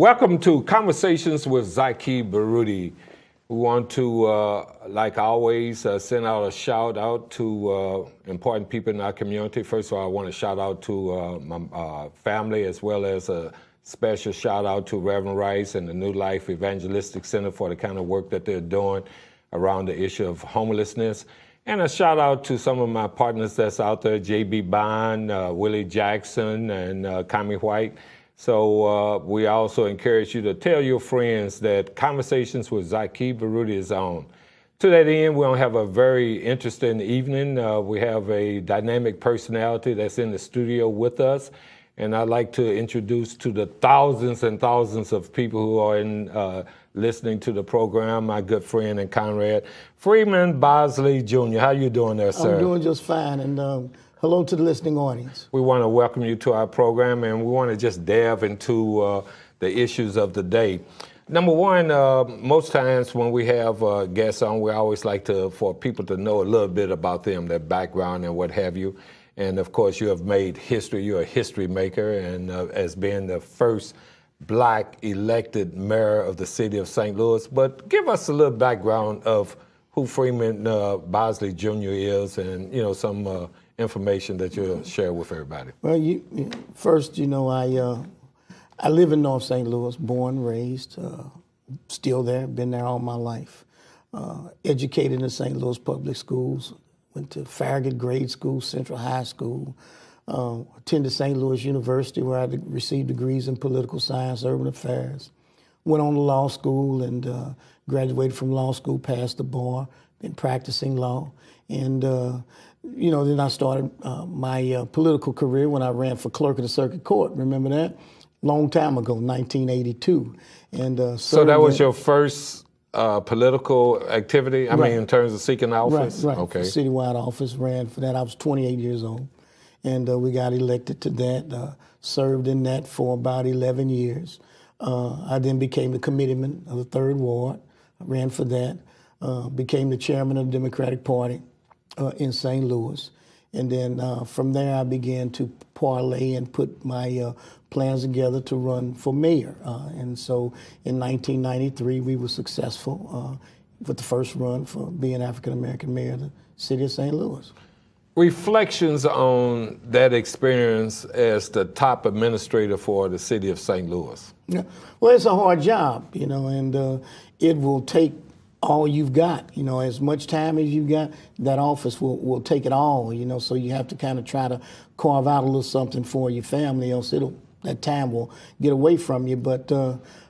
Welcome to Conversations with Zaki Baruti. We want to, like always, send out a shout out to important people in our community. First of all, I want to shout out to my family, as well as a special shout out to Reverend Rice and the New Life Evangelistic Center for the kind of work that they're doing around the issue of homelessness. And a shout out to some of my partners that's out there, J.B. Bond, Willie Jackson, and Kami White. So we also encourage you to tell your friends that Conversations with Zaki Baruti is on. To that end, we're going to have a very interesting evening. We have a dynamic personality that's in the studio with us. And I'd like to introduce to the thousands and thousands of people who are listening to the program, my good friend and comrade, Freeman Bosley Jr. How you doing there, sir? I'm doing just fine, and hello to the listening audience. We want to welcome you to our program, and we want to just delve into the issues of the day. Number one, most times when we have guests on, we always like for people to know a little bit about them, their background and what have you. And of course, you have made history. You're a history maker, and as being the first Black elected mayor of the city of St. Louis. But give us a little background of who Freeman Bosley Jr. is, and some information that you'll share with everybody. Well, first, I live in North St. Louis, born, raised, still there, been there all my life. Educated in St. Louis public schools. Went to Farragut Grade School, Central High School, attended St. Louis University, where I received degrees in political science, urban affairs. Went on to law school and graduated from law school, passed the bar, been practicing law. And, then I started my political career when I ran for clerk of the circuit court. Remember that? Long time ago, 1982. And so that was your first political activity? I mean, in terms of seeking office? Right. Okay. Citywide office, ran for that. I was 28 years old. And we got elected to that, served in that for about 11 years. I then became the committeeman of the 3rd Ward. I ran for that, became the chairman of the Democratic Party in St. Louis. And then from there, I began to parlay and put my plans together to run for mayor. And so in 1993, we were successful with the first run for being African-American mayor of the city of St. Louis. Reflections on that experience as the top administrator for the city of St. Louis. Yeah. Well, it's a hard job, and it will take all you've got, as much time as you've got. That office will take it all, so you have to kind of try to carve out a little something for your family, else that time will get away from you. But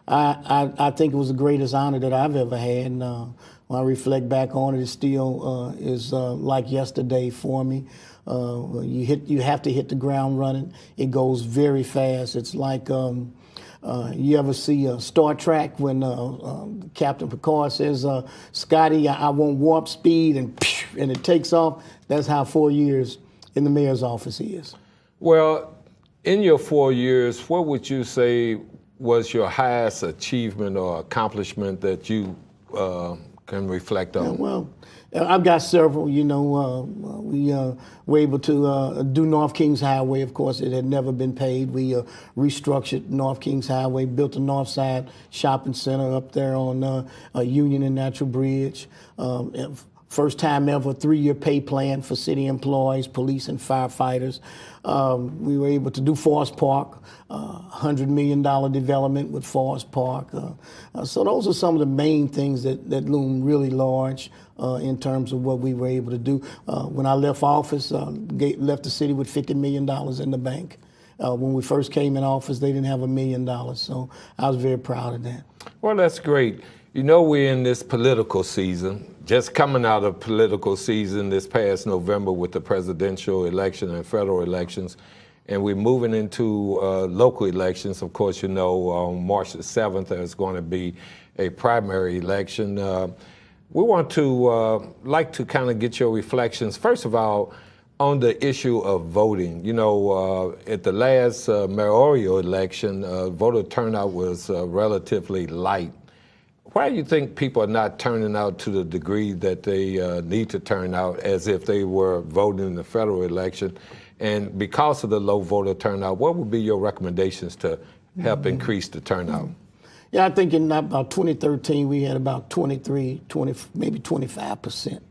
I think it was the greatest honor that I've ever had. And when I reflect back on it, it still is like yesterday for me. You have to hit the ground running. It goes very fast. It's like you ever see Star Trek when Captain Picard says, "Scotty, I want warp speed," and it takes off. That's how 4 years in the mayor's office is. Well, in your 4 years, what would you say was your highest achievement or accomplishment that you can reflect on? Yeah, well, I've got several. We were able to do North Kings Highway. Of course, it had never been paid. We restructured North Kings Highway, built a North Side Shopping Center up there on Union and Natural Bridge. First time ever 3-year pay plan for city employees, police and firefighters. We were able to do Forest Park, $100 million development with Forest Park. So those are some of the main things that loom really large in terms of what we were able to do. When I left office, left the city with $50 million in the bank. When we first came in office, they didn't have $1 million. So I was very proud of that. Well, that's great. We're in this political season, just coming out of political season this past November with the presidential election and federal elections, and we're moving into local elections. Of course, on March the 7th, there's going to be a primary election. We want to like to kind of get your reflections, first of all, on the issue of voting. At the last mayoral election, voter turnout was relatively light. Why do you think people are not turning out to the degree that they need to turn out as if they were voting in the federal election? And because of the low voter turnout, what would be your recommendations to help increase the turnout? Yeah, I think in about 2013 we had about 23, 20, maybe 25%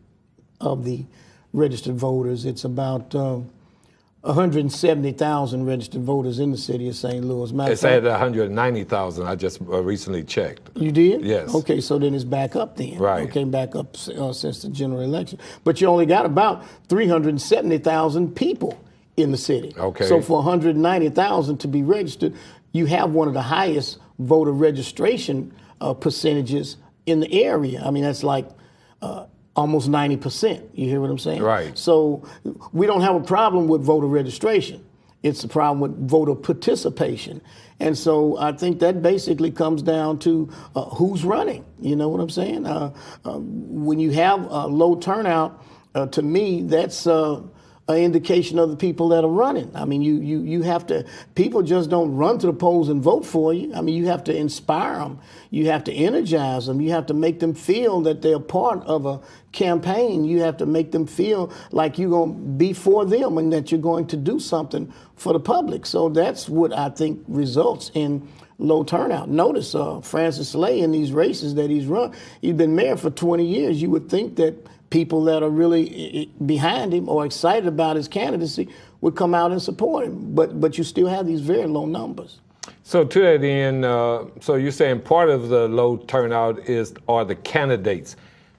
of the registered voters. It's about 170,000 registered voters in the city of St. Louis. It's at 190,000. I just recently checked. You did? Yes. Okay, so then it's back up then. Right. Okay, back up since the general election. But you only got about 370,000 people in the city. Okay. So for 190,000 to be registered, you have one of the highest voter registration percentages in the area. I mean, that's like almost 90%. You hear what I'm saying? Right. So we don't have a problem with voter registration. It's a problem with voter participation. And so I think that basically comes down to who's running. You know what I'm saying? When you have a low turnout, to me, that's an indication of the people that are running. I mean, you have to, people just don't run to the polls and vote for you. I mean, you have to inspire them. You have to energize them. You have to make them feel that they're part of a campaign. You have to make them feel like you're going to be for them and that you're going to do something for the public. So that's what I think results in low turnout. Notice Francis Slay in these races that he's run, he's been mayor for 20 years. You would think that people that are really behind him or excited about his candidacy would come out and support him. But you still have these very low numbers. So to that end, so you're saying part of the low turnout are the candidates.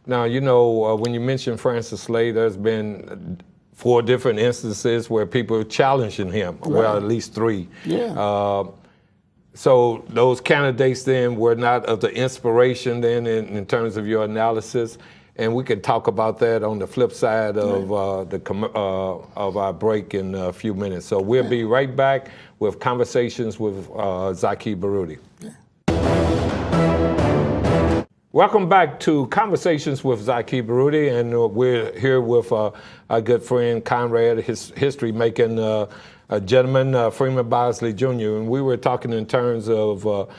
Now, you know, when you mention Francis Slay, there's been 4 different instances where people are challenging him. Right. Well, at least 3. Yeah. So those candidates then were not of the inspiration then in terms of your analysis. And we could talk about that on the flip side of of our break in a few minutes. So we'll be right back with Conversations with Zaki Baruti. Welcome back to Conversations with Zaki Baruti, and we're here with our good friend Conrad, his history-making gentleman, Freeman Bosley Jr. And we were talking in terms of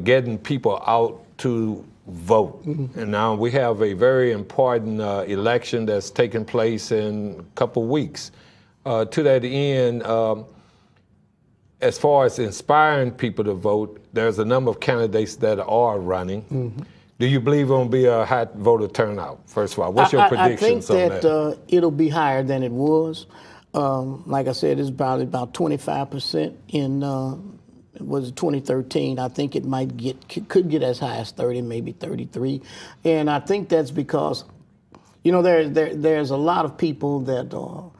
getting people out to vote. Mm-hmm. And now we have a very important election that's taking place in a couple weeks. To that end, as far as inspiring people to vote, there's a number of candidates that are running. Mm-hmm. Do you believe it will be a high voter turnout? First of all, what's your predictions on that? I think that it'll be higher than it was. Like I said, it's probably about 25% in was 2013. I think it could get as high as 30, maybe 33. And I think that's because, you know, there's a lot of people that are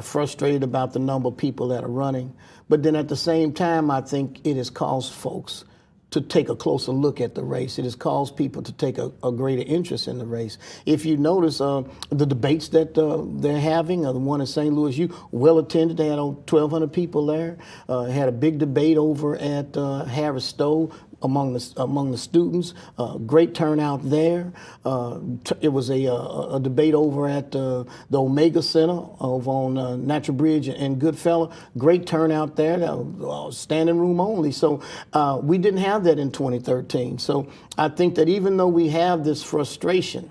frustrated about the number of people that are running. But then at the same time, I think it has caused folks to take a closer look at the race. It has caused people to take a greater interest in the race. If you notice the debates that they're having, the one in St. Louis, well attended. They had 1,200 people there. Had a big debate over at Harris Stowe among the students. Great turnout there. It was a debate over at the Omega Center over on Natural Bridge and Goodfellow. Great turnout there. Standing room only. So we didn't have that in 2013. So I think that even though we have this frustration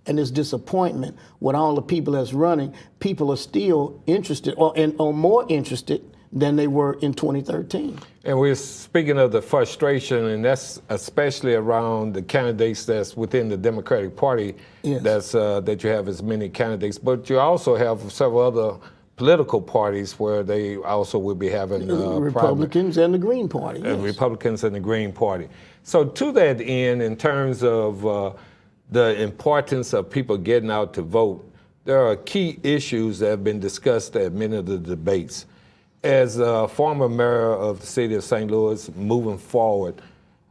and this disappointment with all the people that's running, people are still interested or more interested than they were in 2013. And we're speaking of the frustration, and that's especially around the candidates that's within the Democratic Party. Yes. That's that you have as many candidates, but you also have several other political parties where they also will be having Republicans and the Green Party. Yes. Republicans and the Green Party. So to that end, in terms of the importance of people getting out to vote, there are key issues that have been discussed at many of the debates. As a former mayor of the city of St. Louis, moving forward,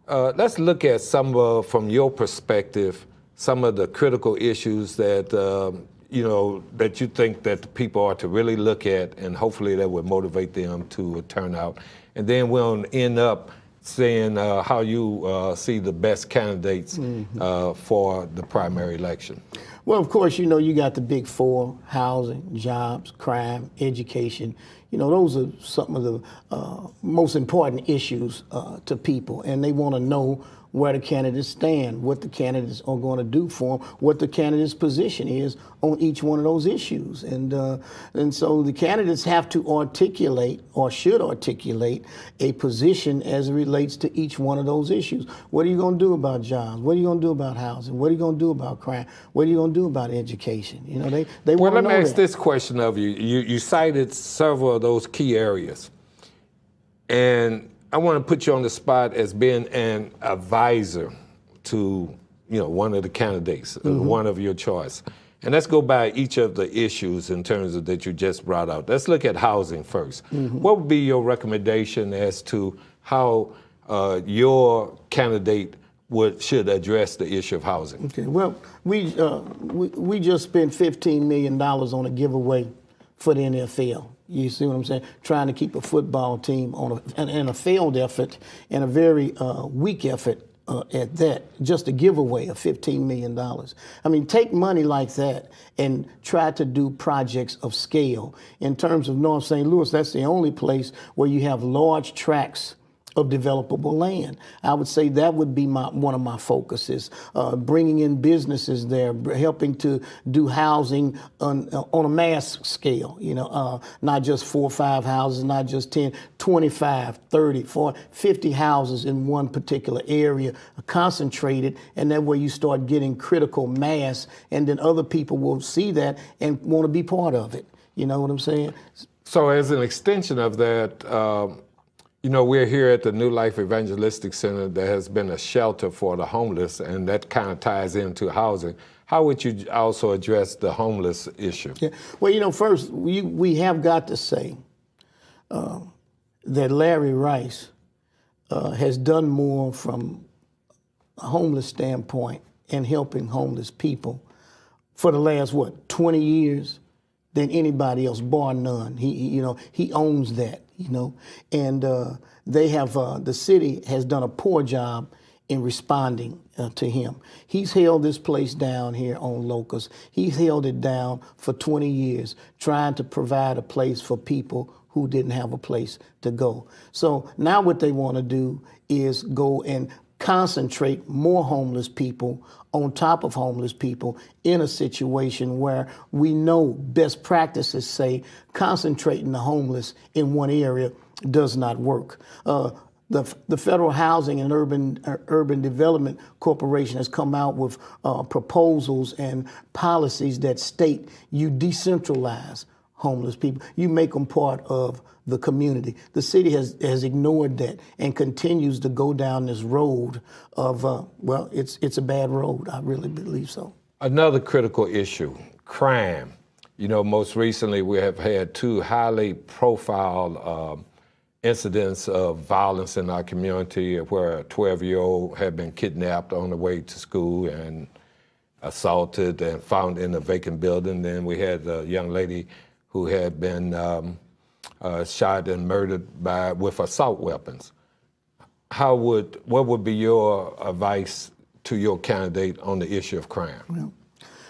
let's look at from your perspective, some of the critical issues that that you think that the people are to really look at, and hopefully that would motivate them to turn out. And then we'll end up seeing how you see the best candidates for the primary election. Well, of course, you got the big 4: housing, jobs, crime, education. those are some of the most important issues to people, and they want to know where the candidates stand, what the candidates are going to do for them, what the candidate's position is on each one of those issues. And so the candidates have to articulate, or should articulate, a position as it relates to each one of those issues. What are you going to do about jobs? What are you going to do about housing? What are you going to do about crime? What are you going to do about education? They want to know. Well, let me ask this question of you. You cited several of those key areas, and I want to put you on the spot as being an advisor to, one of the candidates, one of your choice. And let's go by each of the issues in terms of that you just brought out. Let's look at housing first. What would be your recommendation as to how your candidate should address the issue of housing? Okay. Well, we just spent $15 million on a giveaway for the NFL. You see what I'm saying? Trying to keep a football team in a failed effort and a very weak effort at that, just a giveaway of $15 million. I mean, take money like that and try to do projects of scale. In terms of North St. Louis, that's the only place where you have large tracts of developable land. I would say that would be one of my focuses, bringing in businesses there, helping to do housing on a mass scale, not just 4 or 5 houses, not just 10, 25, 30, 40, 50 houses in one particular area, concentrated, and that way you start getting critical mass, and then other people will see that and want to be part of it. You know what I'm saying? So as an extension of that, we're here at the New Life Evangelistic Center. There has been a shelter for the homeless, and that kind of ties into housing. How would you also address the homeless issue? Yeah. Well, first, we have got to say that Larry Rice has done more from a homeless standpoint and helping homeless people for the last, 20 years than anybody else, bar none. He owns that. And they have, the city has done a poor job in responding to him. He's held this place down here on Locust. He's held it down for 20 years, trying to provide a place for people who didn't have a place to go. So now what they want to do is go and concentrate more homeless people on top of homeless people in a situation where we know best practices say concentrating the homeless in one area does not work. The Federal Housing and Urban Development Corporation has come out with proposals and policies that state you decentralize homeless people. You make them part of the community. The city has ignored that and continues to go down this road of, it's a bad road. I really believe so. Another critical issue, crime. Most recently we have had 2 highly profiled incidents of violence in our community where a 12-year-old had been kidnapped on the way to school and assaulted and found in a vacant building. Then we had a young lady who had been shot and murdered with assault weapons. What would be your advice to your candidate on the issue of crime?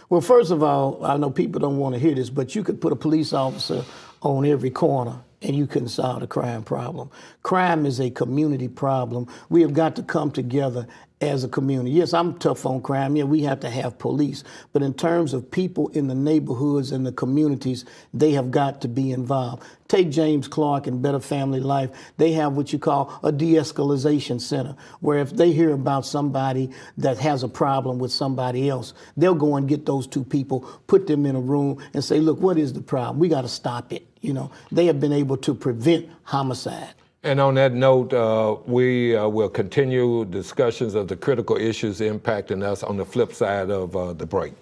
Well, first of all, I know people don't want to hear this, but you could put a police officer on every corner and you couldn't solve the crime problem. Crime is a community problem. We have got to come together as a community. Yes, I'm tough on crime. Yeah, we have to have police. But in terms of people in the neighborhoods and the communities, they have got to be involved. Take James Clark and Better Family Life. They have what you call a de-escalation center, where if they hear about somebody that has a problem with somebody else, they'll go and get those 2 people, put them in a room and say, look, what is the problem? We got to stop it. They have been able to prevent homicide. And on that note, we will continue discussions of the critical issues impacting us on the flip side of the break.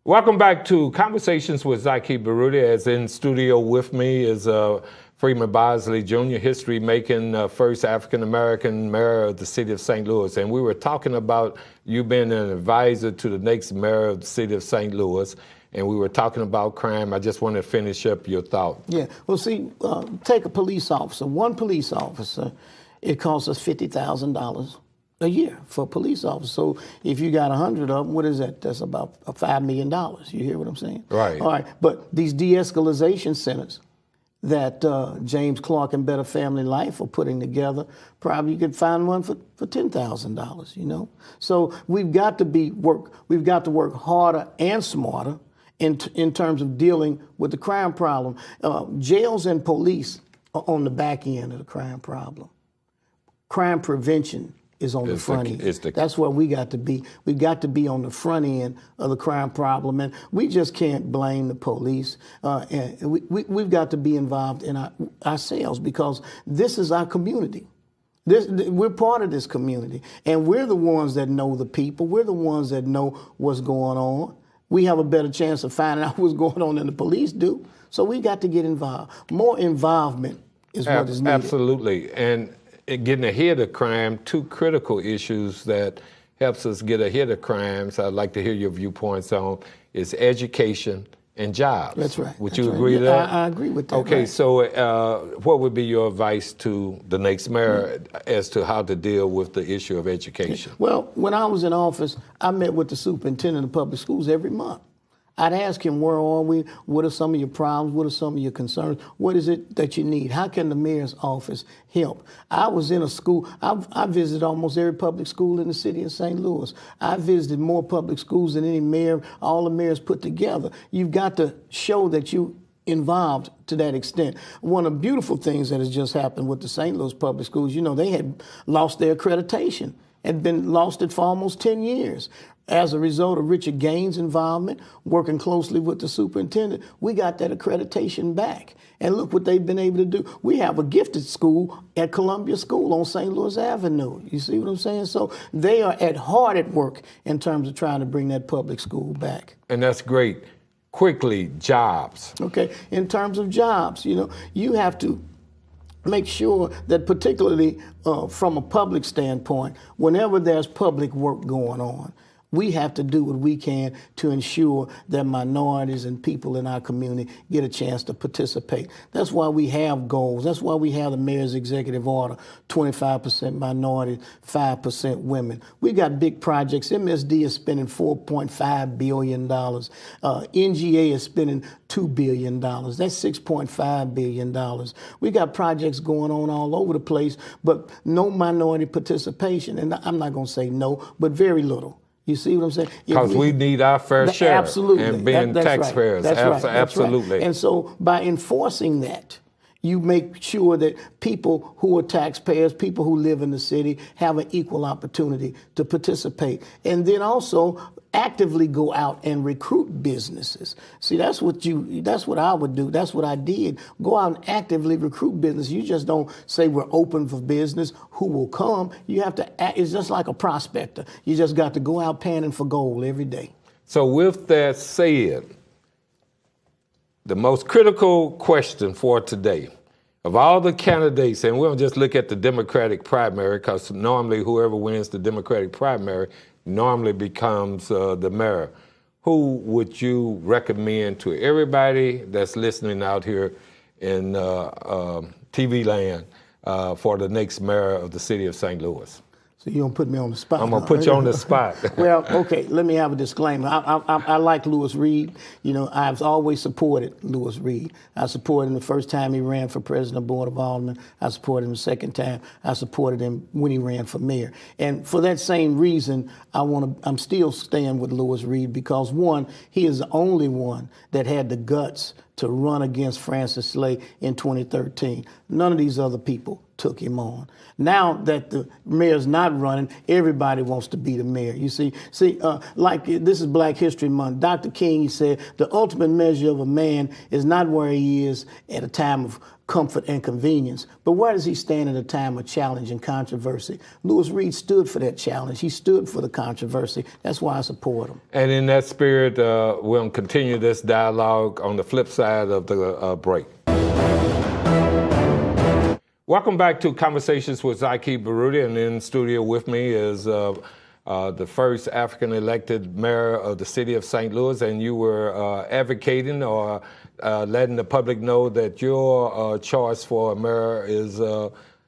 Welcome back to Conversations with Zaki Baruti. As in studio with me is Freeman Bosley Jr., history-making first African-American mayor of the city of St. Louis. And we were talking about you being an advisor to the next mayor of the city of St. Louis. And we were talking about crime. I just want to finish up your thought. Yeah. Well, see, take a police officer. One police officer, it costs us $50,000 a year for police officers. So if you got 100 of them, what is that? That's about $5 million. You hear what I'm saying? Right. All right. But these de-escalation centers that James Clark and Better Family Life are putting together, probably you could find one for $10,000. You know. So we've got to work harder and smarter in terms of dealing with the crime problem. Jails and police are on the back end of the crime problem. Crime prevention is on the front end. That's where we got to be. We've got to be on the front end of the crime problem, and we just can't blame the police. And we've got to be involved in ourselves, because this is our community. We're part of this community, and we're the ones that know the people. We're the ones that know what's going on. We have a better chance of finding out what's going on than the police do. So we got to get involved. More involvement is what is needed. Absolutely. And getting ahead of crime, two critical issues that helps us get ahead of crimes, I'd like to hear your viewpoints on, is education and jobs. That's right. Would you agree with that? I agree with that. Okay, right. So what would be your advice to the next mayor as to how to deal with the issue of education? Well, when I was in office, I met with the superintendent of public schools every month. I'd ask him, where are we? What are some of your problems? What are some of your concerns? What is it that you need? How can the mayor's office help? I was in a school. I visited almost every public school in the city of St. Louis. I visited more public schools than any mayor, all the mayors put together. You've got to show that you involved to that extent. One of the beautiful things that has just happened with the St. Louis public schools, you know, they had lost their accreditation, had been lost it for almost 10 years. As a result of Richard Gaines' involvement, working closely with the superintendent, we got that accreditation back. And look what they've been able to do. We have a gifted school at Columbia School on St. Louis Avenue. You see what I'm saying? So they are hard at work in terms of trying to bring that public school back. And that's great. Quickly, jobs. Okay, in terms of jobs, you know, you have to make sure that, particularly from a public standpoint, whenever there's public work going on, we have to do what we can to ensure that minorities and people in our community get a chance to participate. That's why we have goals. That's why we have the mayor's executive order, 25% minorities, 5% women. We got big projects. MSD is spending $4.5 billion. NGA is spending $2 billion. That's $6.5 billion. We got projects going on all over the place, but no minority participation. And I'm not going to say no, but very little. You see what I'm saying? Because we need our fair share. Absolutely. And being taxpayers. Right. That's right. Absolutely. Right. And so by enforcing that, you make sure that people who are taxpayers, people who live in the city, have an equal opportunity to participate. And then also actively go out and recruit businesses. See, that's what I would do. That's what I did. Go out and actively recruit business. You just don't say we're open for business, who will come. You have to act. It's just like a prospector. You just got to go out panning for gold every day. So with that said, the most critical question for today, of all the candidates, and we don't just look at the Democratic primary, because normally whoever wins the Democratic primary normally becomes the mayor. Who would you recommend to everybody that's listening out here in TV land for the next mayor of the city of St. Louis? So you don't put me on the spot. I'm going to put you on the spot. Well, okay, let me have a disclaimer. I like Louis Reed. You know, I've always supported Louis Reed. I supported him the first time he ran for president of the Board of Aldermen. I supported him the second time. I supported him when he ran for mayor. And for that same reason, I'm still staying with Louis Reed, because one, he is the only one that had the guts to run against Francis Slay in 2013. None of these other people took him on. Now that the mayor's not running, everybody wants to be the mayor. You see, like this is Black History Month. Dr. King, he said, the ultimate measure of a man is not where he is at a time of comfort and convenience, but where does he stand at a time of challenge and controversy? Louis Reed stood for that challenge. He stood for the controversy. That's why I support him. And in that spirit, we'll continue this dialogue on the flip side of the break. Welcome back to Conversations with Zaki Baruti, and in studio with me is the first African elected mayor of the city of St. Louis, and you were advocating or letting the public know that your choice for a mayor is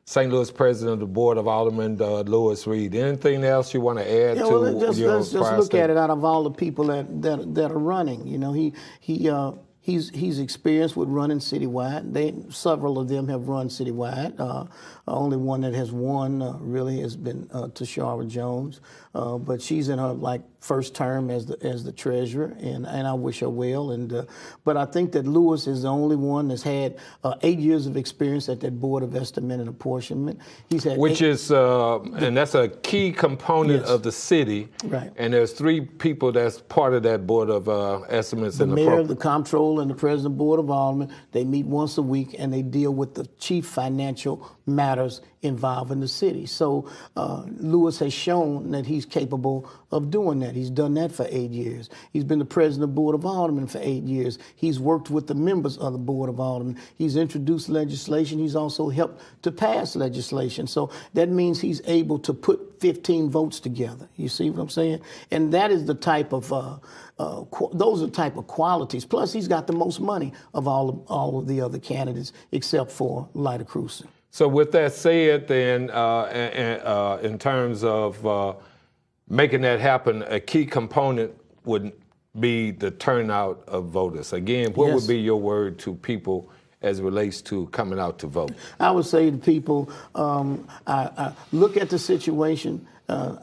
St. Louis President of the Board of Aldermen, Louis Reed. Anything else you want to add Yeah, to well, let's just look statement? at it out of all the people that are running. You know, he's experienced with running citywide. Several of them have run citywide. Only one that has won really has been Tashara Jones, but she's in her first term as the treasurer, and I wish her well. But I think that Louis is the only one that's had 8 years of experience at that Board of Estimate and Apportionment. He's had and that's a key component of the city. Right. And there's 3 people that's part of that Board of Estimates. The mayor, the comptroller, and the president of the Board of Aldermen. They meet once a week, and they deal with the chief financial matters involving the city. So Louis has shown that he's capable of doing that. He's done that for 8 years. He's been the president of the Board of Aldermen for 8 years. He's worked with the members of the Board of Aldermen. He's introduced legislation. He's also helped to pass legislation. So that means he's able to put 15 votes together. You see what I'm saying? And that is the type of those are the type of qualities. Plus, he's got the most money of all of the other candidates except for Lyda Krewson. So with that said, then, in terms of making that happen, a key component would be the turnout of voters. Again, what would be your word to people as it relates to coming out to vote? I would say to people, I look at the situation.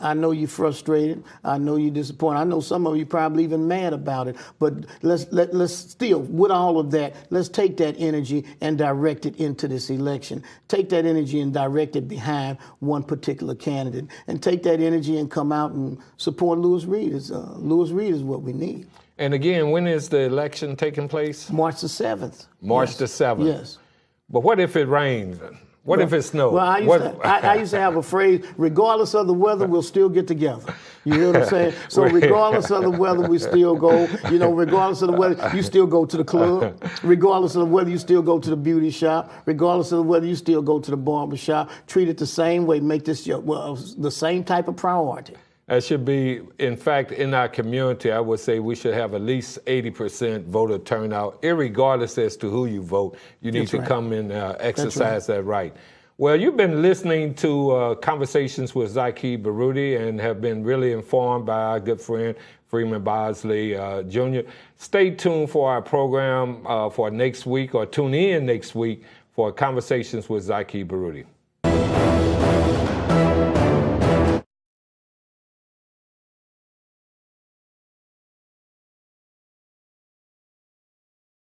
I know you're frustrated. I know you're disappointed. I know some of you probably even mad about it. But let's still, with all of that, let's take that energy and direct it into this election. Take that energy and direct it behind one particular candidate. And take that energy and come out and support Louis Reed. Louis Reed is what we need. And again, when is the election taking place? March the 7th. March the 7th. Yes. But what if it rains? What if it snows? Well, I used to have a phrase, regardless of the weather, we'll still get together. You hear what I'm saying? So regardless of the weather, we still go. You know, regardless of the weather, you still go to the club. Regardless of the weather, you still go to the beauty shop. Regardless of the weather, you still go to the barber shop. Treat it the same way. Make this the same type of priority. That should be, in fact, in our community, I would say we should have at least 80% voter turnout, irregardless as to who you vote. You need to come and exercise that right. Well, you've been listening to Conversations with Zaki Baruti and have been really informed by our good friend, Freeman Bosley Jr. Stay tuned for our program for next week, or tune in next week for Conversations with Zaki Baruti.